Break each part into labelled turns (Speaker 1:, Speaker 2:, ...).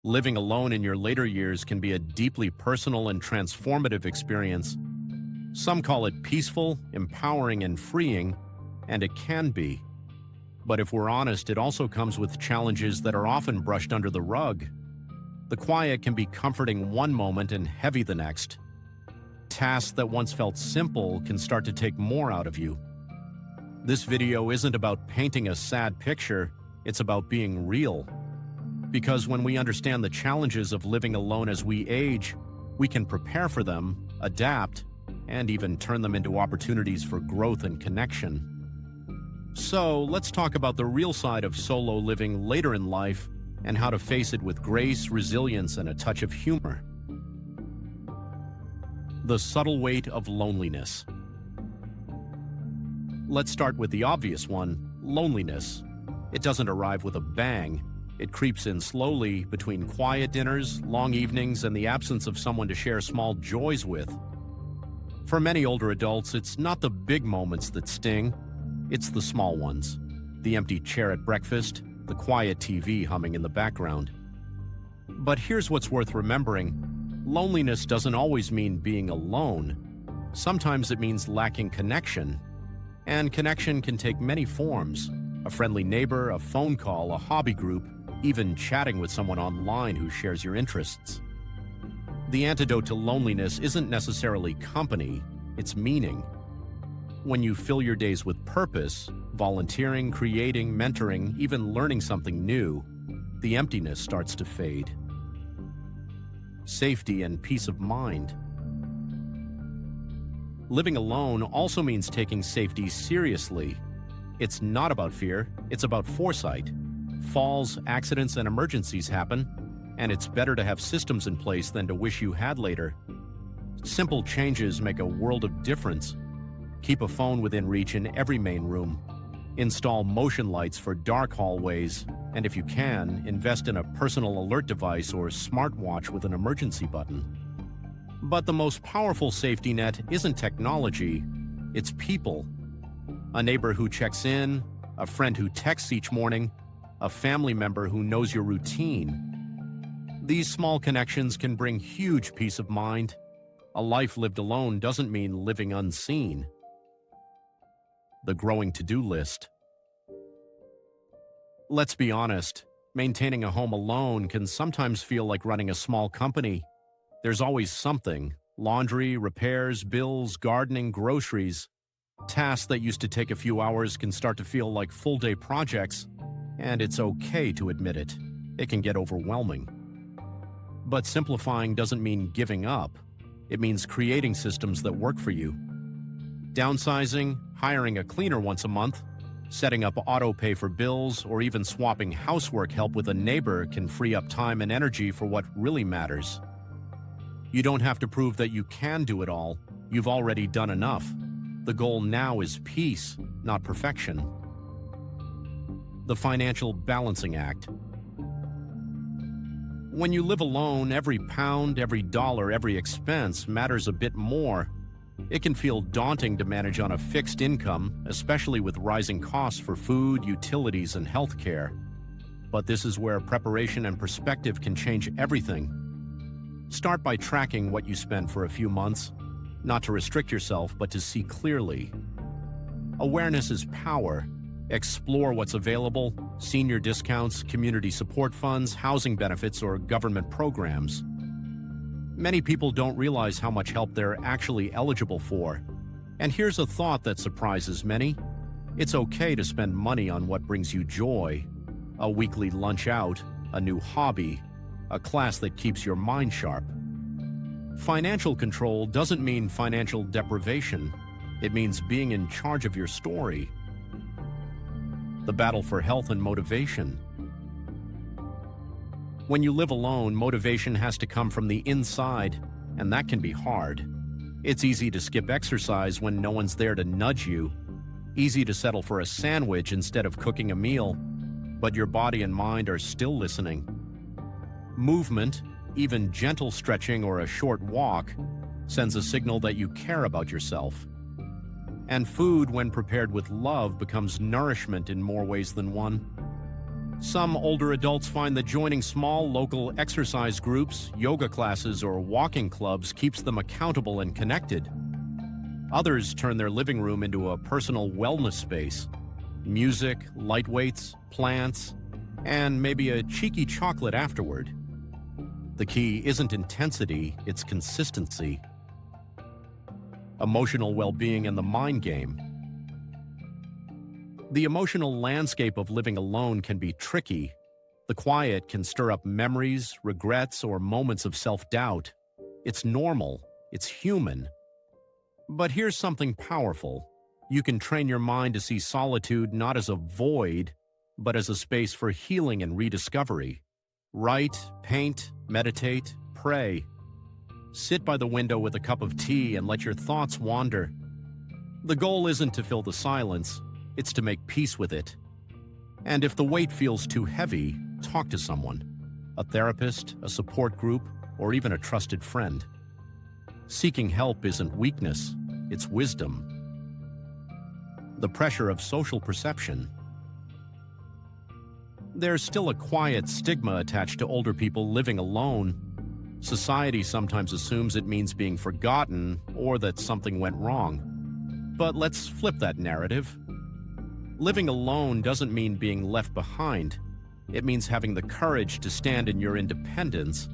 Speaker 1: Living alone in your later years can be a deeply personal and transformative experience. Some call it peaceful, empowering, and freeing, and it can be. But if we're honest, it also comes with challenges that are often brushed under the rug. The quiet can be comforting one moment and heavy the next. Tasks that once felt simple can start to take more out of you. This video isn't about painting a sad picture, it's about being real. Because when we understand the challenges of living alone as we age, we can prepare for them, adapt, and even turn them into opportunities for growth and connection. So, let's talk about the real side of solo living later in life and how to face it with grace, resilience, and a touch of humor. The subtle weight of loneliness. Let's start with the obvious one, loneliness. It doesn't arrive with a bang. It creeps in slowly between quiet dinners, long evenings, and the absence of someone to share small joys with. For many older adults, it's not the big moments that sting, it's the small ones. The empty chair at breakfast, the quiet TV humming in the background. But here's what's worth remembering. Loneliness doesn't always mean being alone. Sometimes it means lacking connection. And connection can take many forms. A friendly neighbor, a phone call, a hobby group, even chatting with someone online who shares your interests. The antidote to loneliness isn't necessarily company, it's meaning. When you fill your days with purpose, volunteering, creating, mentoring, even learning something new, the emptiness starts to fade. Safety and peace of mind. Living alone also means taking safety seriously. It's not about fear, it's about foresight. Falls, accidents, and emergencies happen, and it's better to have systems in place than to wish you had later. Simple changes make a world of difference. Keep a phone within reach in every main room. Install motion lights for dark hallways, and if you can, invest in a personal alert device or smartwatch with an emergency button. But the most powerful safety net isn't technology, it's people. A neighbor who checks in, a friend who texts each morning, a family member who knows your routine. These small connections can bring huge peace of mind. A life lived alone doesn't mean living unseen. The growing to-do list. Let's be honest, maintaining a home alone can sometimes feel like running a small company. There's always something: laundry, repairs, bills, gardening, groceries. Tasks that used to take a few hours can start to feel like full-day projects, and it's okay to admit it. It can get overwhelming. But simplifying doesn't mean giving up. It means creating systems that work for you. Downsizing, hiring a cleaner once a month, setting up auto pay for bills, or even swapping housework help with a neighbor can free up time and energy for what really matters. You don't have to prove that you can do it all. You've already done enough. The goal now is peace, not perfection. The financial balancing act. When you live alone, every pound, every dollar, every expense matters a bit more. It can feel daunting to manage on a fixed income, especially with rising costs for food, utilities, and healthcare. But this is where preparation and perspective can change everything. Start by tracking what you spend for a few months, not to restrict yourself, but to see clearly. Awareness is power. Explore what's available: senior discounts, community support funds, housing benefits, or government programs. Many people don't realize how much help they're actually eligible for. And here's a thought that surprises many. It's okay to spend money on what brings you joy. A weekly lunch out, a new hobby, a class that keeps your mind sharp. Financial control doesn't mean financial deprivation. It means being in charge of your story. The battle for health and motivation. When you live alone, motivation has to come from the inside, and that can be hard. It's easy to skip exercise when no one's there to nudge you. Easy to settle for a sandwich instead of cooking a meal, but your body and mind are still listening. Movement, even gentle stretching or a short walk, sends a signal that you care about yourself. And food, when prepared with love, becomes nourishment in more ways than one. Some older adults find that joining small local exercise groups, yoga classes, or walking clubs keeps them accountable and connected. Others turn their living room into a personal wellness space. Music, light weights, plants, and maybe a cheeky chocolate afterward. The key isn't intensity, it's consistency. Emotional well-being and the mind game. The emotional landscape of living alone can be tricky. The quiet can stir up memories, regrets, or moments of self-doubt. It's normal. It's human. But here's something powerful. You can train your mind to see solitude not as a void, but as a space for healing and rediscovery. Write, paint, meditate, pray. Sit by the window with a cup of tea and let your thoughts wander. The goal isn't to fill the silence. It's to make peace with it. And if the weight feels too heavy, talk to someone. A therapist, a support group, or even a trusted friend. Seeking help isn't weakness, it's wisdom. The pressure of social perception. There's still a quiet stigma attached to older people living alone. Society sometimes assumes it means being forgotten or that something went wrong. But let's flip that narrative. Living alone doesn't mean being left behind. It means having the courage to stand in your independence.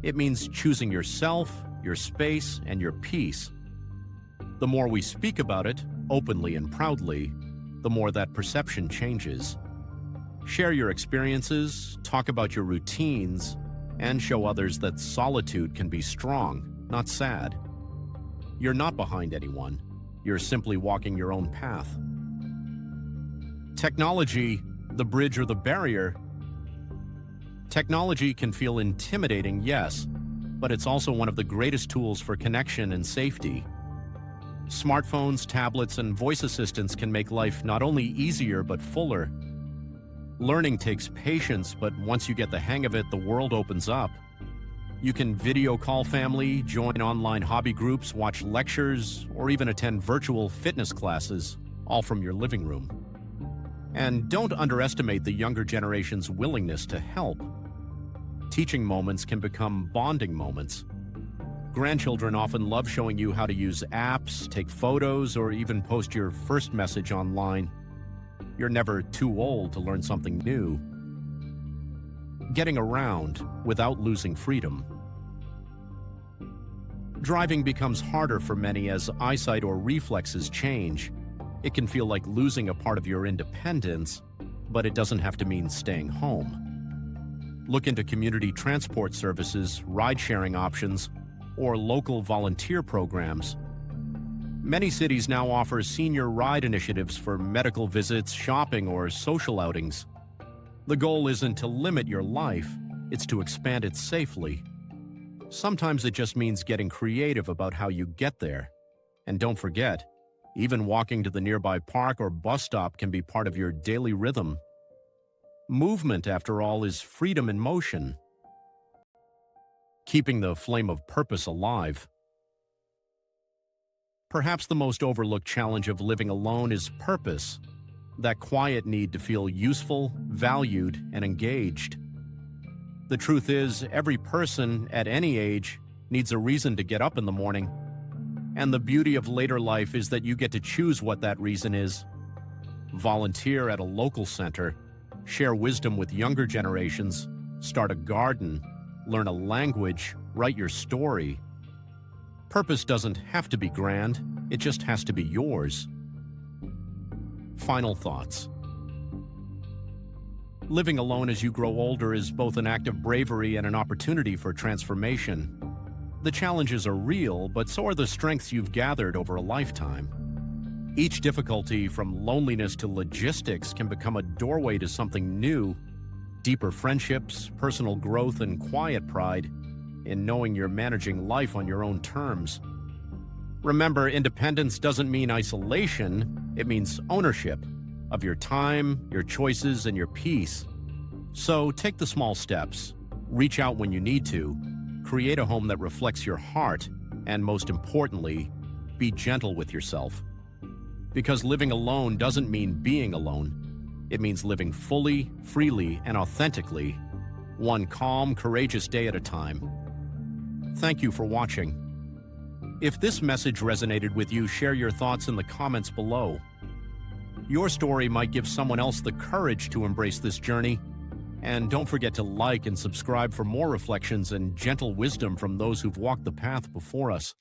Speaker 1: It means choosing yourself, your space, and your peace. The more we speak about it, openly and proudly, the more that perception changes. Share your experiences, talk about your routines, and show others that solitude can be strong, not sad. You're not behind anyone. You're simply walking your own path. Technology, the bridge or the barrier. Technology can feel intimidating, yes, but it's also one of the greatest tools for connection and safety. Smartphones, tablets, and voice assistants can make life not only easier but fuller. Learning takes patience, but once you get the hang of it, the world opens up. You can video call family, join online hobby groups, watch lectures, or even attend virtual fitness classes, all from your living room. And don't underestimate the younger generation's willingness to help. Teaching moments can become bonding moments. Grandchildren often love showing you how to use apps, take photos, or even post your first message online. You're never too old to learn something new. Getting around without losing freedom. Driving becomes harder for many as eyesight or reflexes change. It can feel like losing a part of your independence, but it doesn't have to mean staying home. Look into community transport services, ride-sharing options, or local volunteer programs. Many cities now offer senior ride initiatives for medical visits, shopping, or social outings. The goal isn't to limit your life, it's to expand it safely. Sometimes it just means getting creative about how you get there. And don't forget, even walking to the nearby park or bus stop can be part of your daily rhythm. Movement, after all, is freedom in motion. Keeping the flame of purpose alive. Perhaps the most overlooked challenge of living alone is purpose, that quiet need to feel useful, valued, and engaged. The truth is, every person at any age needs a reason to get up in the morning. And the beauty of later life is that you get to choose what that reason is. Volunteer at a local center, share wisdom with younger generations, start a garden, learn a language, write your story. Purpose doesn't have to be grand, it just has to be yours. Final thoughts. Living alone as you grow older is both an act of bravery and an opportunity for transformation. The challenges are real, but so are the strengths you've gathered over a lifetime. Each difficulty, from loneliness to logistics, can become a doorway to something new, deeper friendships, personal growth, and quiet pride in knowing you're managing life on your own terms. Remember, independence doesn't mean isolation, it means ownership of your time, your choices, and your peace. So take the small steps, reach out when you need to, create a home that reflects your heart, and most importantly, be gentle with yourself. Because living alone doesn't mean being alone. It means living fully, freely, and authentically, one calm, courageous day at a time. Thank you for watching. If this message resonated with you, share your thoughts in the comments below. Your story might give someone else the courage to embrace this journey. And don't forget to like and subscribe for more reflections and gentle wisdom from those who've walked the path before us.